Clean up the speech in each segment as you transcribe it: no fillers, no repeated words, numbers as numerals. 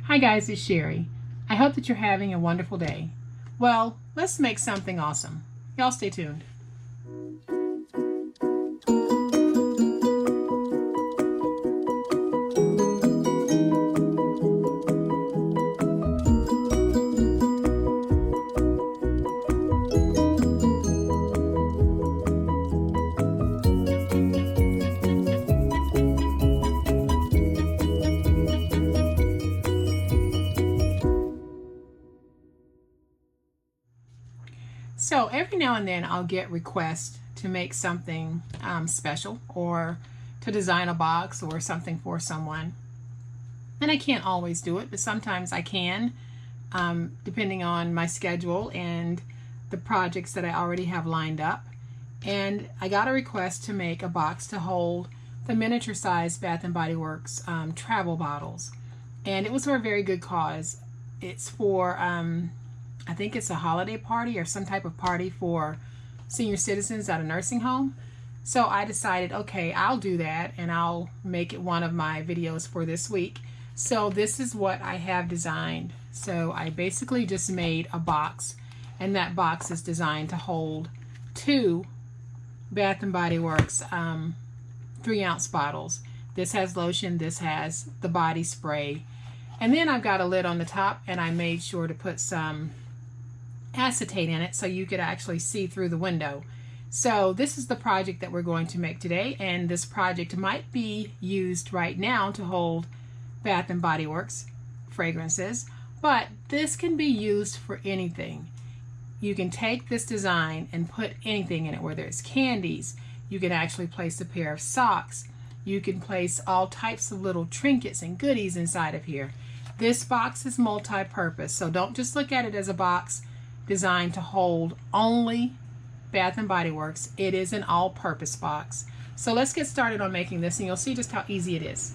Hi guys, it's Sherry. I hope that you're having a wonderful day. Well, let's make something awesome. Y'all stay tuned. So every now and then I'll get requests to make something special, or to design a box or something for someone. And I can't always do it, but sometimes I can, depending on my schedule and the projects that I already have lined up. And I got a request to make a box to hold the miniature size Bath & Body Works travel bottles. And it was for a very good cause. It's for I think it's a holiday party or some type of party for senior citizens at a nursing home. So I decided, okay, I'll do that and I'll make it one of my videos for this week. So this is what I have designed. So I basically just made a box, and that box is designed to hold 2 Bath & Body Works 3-ounce bottles. This has lotion, this has the body spray. And then I've got a lid on the top, and I made sure to put some acetate in it so you could actually see through the window. So this is the project that we're going to make today, and this project might be used right now to hold Bath & Body Works fragrances, but this can be used for anything. You can take this design and put anything in it, whether it's candies. You can actually place a pair of socks. You can place all types of little trinkets and goodies inside of here. This box is multi-purpose, so don't just look at it as a box designed to hold only Bath & Body Works. It is an all-purpose box. So let's get started on making this, and you'll see just how easy it is.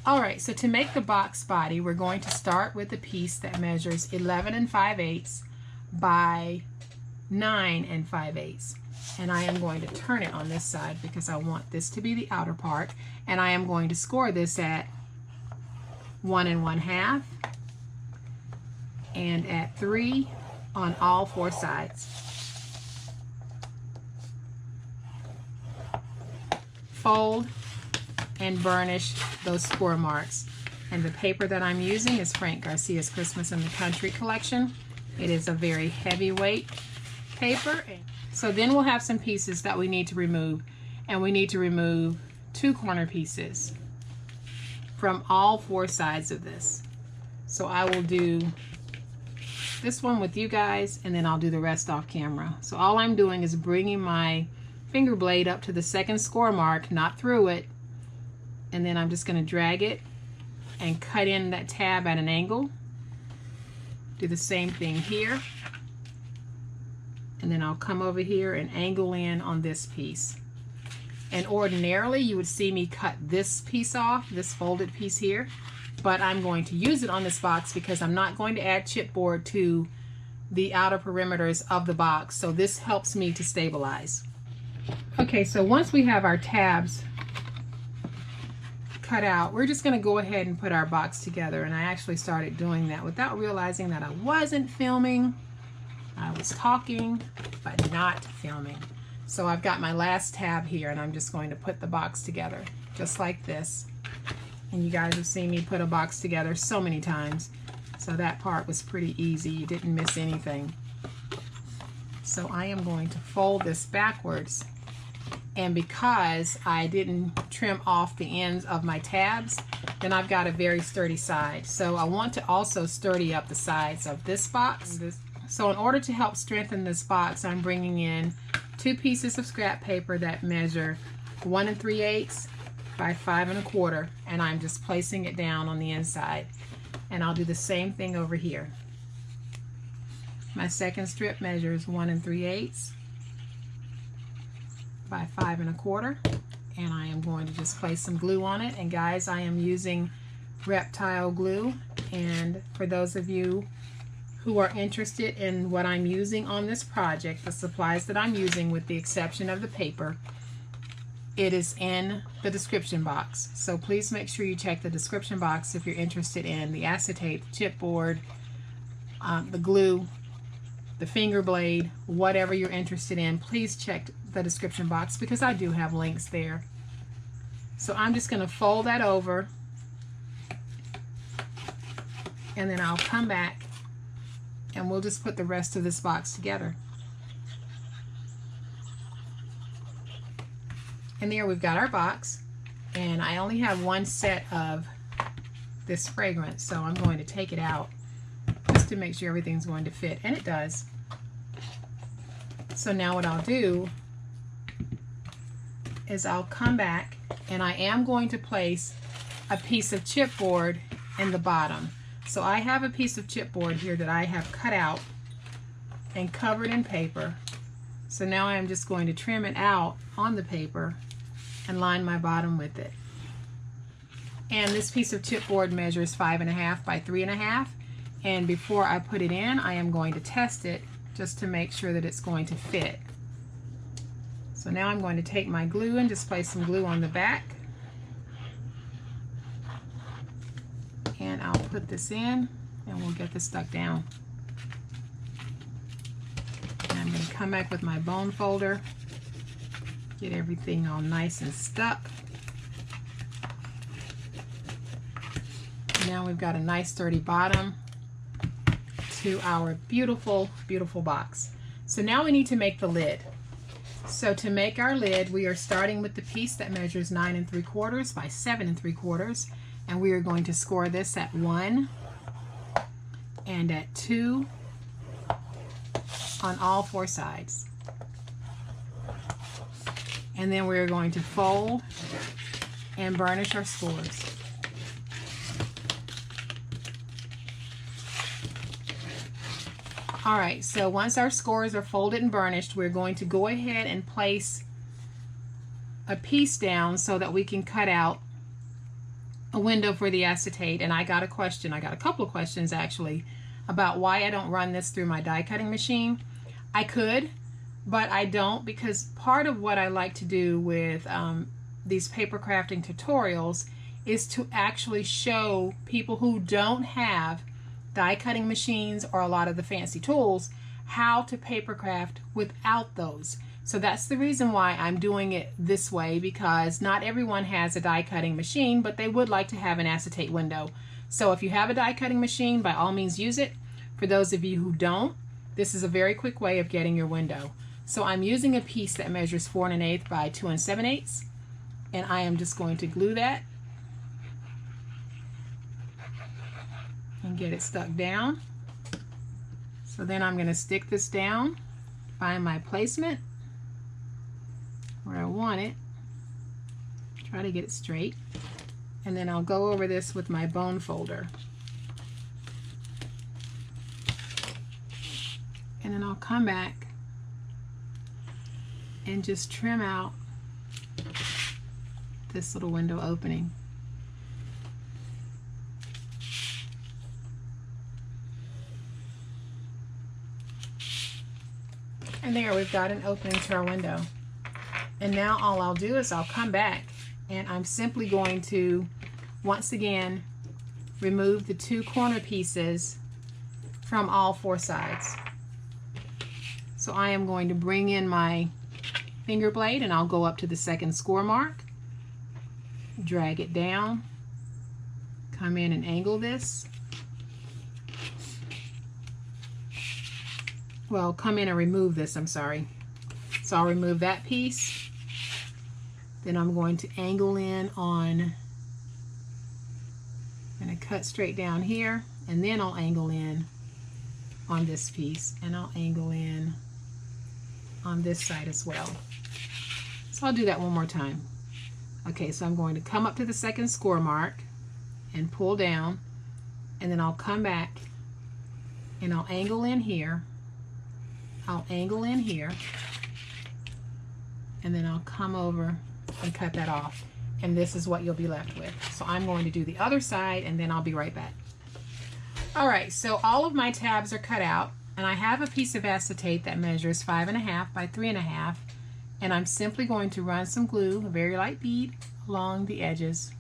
Alright, so to make the box body, we're going to start with a piece that measures 11 5/8 by 9 5/8. And I am going to turn it on this side because I want this to be the outer part. And I am going to score this at 1 1/2 and at 3 on all 4 sides. Fold and burnish those score marks. And the paper that I'm using is Frank Garcia's Christmas in the Country collection. It is a very heavyweight paper. So then we'll have some pieces that we need to remove, and we need to remove 2 corner pieces from all 4 sides of this. So I will do this one with you guys, and then I'll do the rest off camera. So all I'm doing is bringing my finger blade up to the second score mark, not through it, and then I'm just going to drag it and cut in that tab at an angle. Do the same thing here, and then I'll come over here and angle in on this piece. And ordinarily you would see me cut this piece off, this folded piece here, but I'm going to use it on this box because I'm not going to add chipboard to the outer perimeters of the box, so this helps me to stabilize. Okay, so once we have our tabs cut out, we're just going to go ahead and put our box together. And I actually started doing that without realizing that I wasn't filming. I was talking but not filming. So I've got my last tab here, and I'm just going to put the box together just like this. And you guys have seen me put a box together so many times, so that part was pretty easy. You didn't miss anything. So I am going to fold this backwards, and because I didn't trim off the ends of my tabs, then I've got a very sturdy side. So I want to also sturdy up the sides of this box. So in order to help strengthen this box, I'm bringing in 2 pieces of scrap paper that measure 1 3/8 by 5 1/4, and I'm just placing it down on the inside. And I'll do the same thing over here. My second strip measures 1 3/8 by 5 1/4, and I am going to just place some glue on it. And guys, I am using reptile glue, and for those of you who are interested in what I'm using on this project, the supplies that I'm using with the exception of the paper, it is in the description box. So please make sure you check the description box if you're interested in the acetate, the chipboard, the glue, the finger blade, whatever you're interested in. Please check the description box because I do have links there. So I'm just going to fold that over, and then I'll come back and we'll just put the rest of this box together. And there we've got our box, and I only have one set of this fragrance, so I'm going to take it out just to make sure everything's going to fit, and it does. So now what I'll do is I'll come back, and I am going to place a piece of chipboard in the bottom. So I have a piece of chipboard here that I have cut out and covered in paper. So now I'm just going to trim it out on the paper and line my bottom with it. And this piece of chipboard measures 5.5 by 3.5. And before I put it in, I am going to test it just to make sure that it's going to fit. So now I'm going to take my glue and just place some glue on the back. And I'll put this in and we'll get this stuck down. And I'm going to come back with my bone folder, get everything all nice and stuck. Now we've got a nice sturdy bottom to our beautiful, beautiful box. So now we need to make the lid. So to make our lid, we are starting with the piece that measures 9 3/4 by 7 3/4, and we are going to score this at 1 and at 2 on all 4 sides. And then we're going to fold and burnish our scores. Alright, so once our scores are folded and burnished, we're going to go ahead and place a piece down so that we can cut out a window for the acetate. And I got a couple of questions actually, about why I don't run this through my die cutting machine. I could, but I don't, because part of what I like to do with these paper crafting tutorials is to actually show people who don't have die cutting machines or a lot of the fancy tools how to paper craft without those. So that's the reason why I'm doing it this way, because not everyone has a die cutting machine, but they would like to have an acetate window. So if you have a die cutting machine, by all means use it. For those of you who don't, this is a very quick way of getting your window. So I'm using a piece that measures 4 1/8 by 2 7/8, and I am just going to glue that and get it stuck down. So then I'm going to stick this down, find my placement where I want it, try to get it straight, and then I'll go over this with my bone folder. And then I'll come back and just trim out this little window opening. And there we've got an opening to our window. And now all I'll do is I'll come back and I'm simply going to once again remove the 2 corner pieces from all 4 sides. So I am going to bring in my finger blade and I'll go up to the 2nd score mark, drag it down, come in and angle this. Well, come in and remove this, I'm sorry. So I'll remove that piece. Then I'm going to angle in on, I'm going to cut straight down here, and then I'll angle in on this piece, and I'll angle in on this side as well. So I'll do that one more time. Okay, so I'm going to come up to the 2nd score mark and pull down, and then I'll come back and I'll angle in here. I'll angle in here, and then I'll come over and cut that off, and this is what you'll be left with. So I'm going to do the other side and then I'll be right back. Alright, so all of my tabs are cut out, and I have a piece of acetate that measures 5 1/2 by 3 1/2, And I'm simply going to run some glue, a very light bead, along the edges.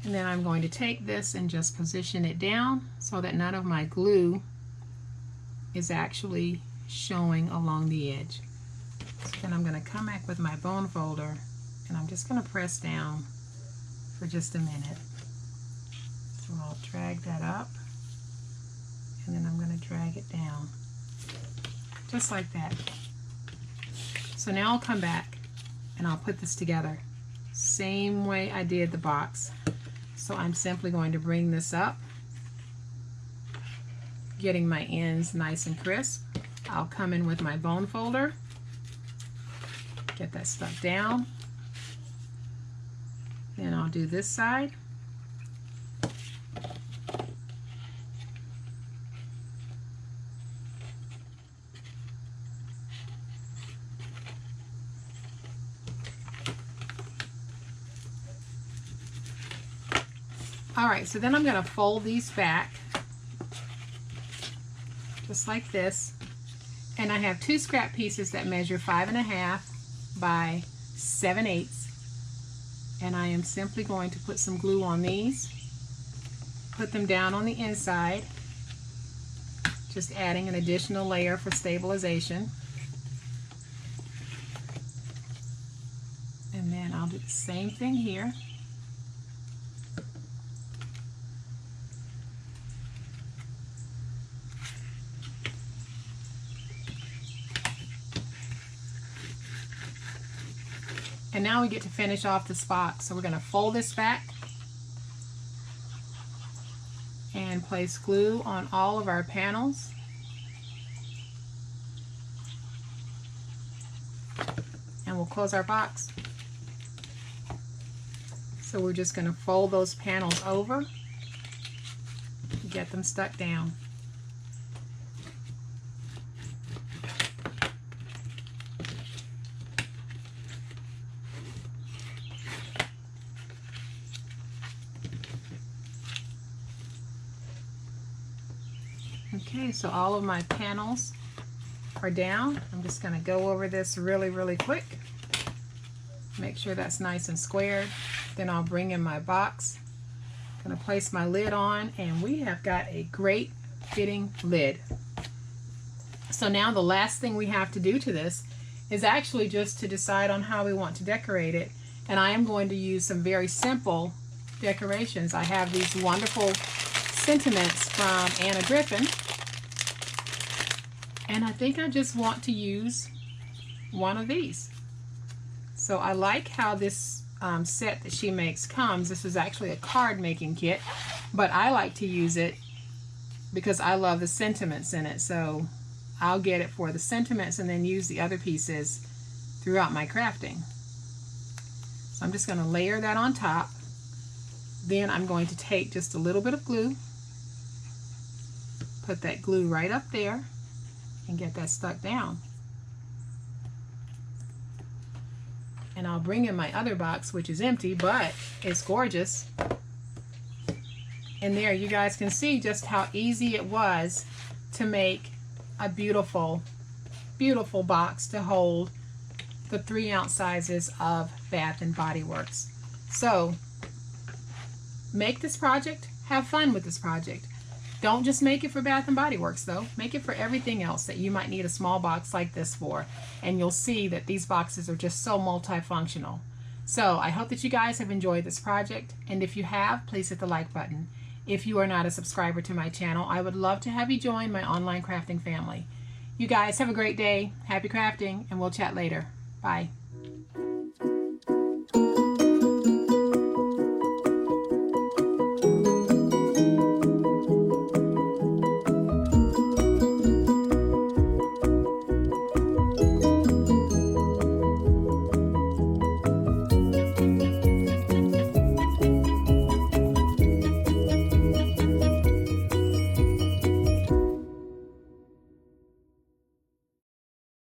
And then I'm going to take this and just position it down so that none of my glue is actually showing along the edge. So then I'm going to come back with my bone folder and I'm just going to press down for just a minute. So I'll drag that up and then I'm going to drag it down just like that. So now I'll come back and I'll put this together same way I did the box. So I'm simply going to bring this up, getting my ends nice and crisp. I'll come in with my bone folder, get that stuck down. Then I'll do this side. Alright, so then I'm going to fold these back just like this, and I have two scrap pieces that measure 5.5 by 7/8, and I am simply going to put some glue on these, put them down on the inside, just adding an additional layer for stabilization, and then I'll do the same thing here. And now we get to finish off this box. So we're going to fold this back and place glue on all of our panels. And we'll close our box. So we're just going to fold those panels over, get them stuck down. Okay, so all of my panels are down. I'm just going to go over this really quick. Make sure that's nice and squared. Then I'll bring in my box. I'm going to place my lid on, and we have got a great fitting lid. So now the last thing we have to do to this is actually just to decide on how we want to decorate it. And I am going to use some very simple decorations. I have these wonderful sentiments from Anna Griffin, and I think I just want to use one of these. So I like how this set that she makes comes. This is actually a card making kit, but I like to use it because I love the sentiments in it. So I'll get it for the sentiments and then use the other pieces throughout my crafting. So I'm just going to layer that on top. Then I'm going to take just a little bit of glue, put that glue right up there, and get that stuck down. And I'll bring in my other box, which is empty, but it's gorgeous. And there you guys can see just how easy it was to make a beautiful, beautiful box to hold the 3-ounce sizes of Bath and Body Works. So make this project, have fun with this project. Don't just make it for Bath and Body Works though. Make it for everything else that you might need a small box like this for. And you'll see that these boxes are just so multifunctional. So I hope that you guys have enjoyed this project. And if you have, please hit the like button. If you are not a subscriber to my channel, I would love to have you join my online crafting family. You guys have a great day. Happy crafting, and we'll chat later. Bye.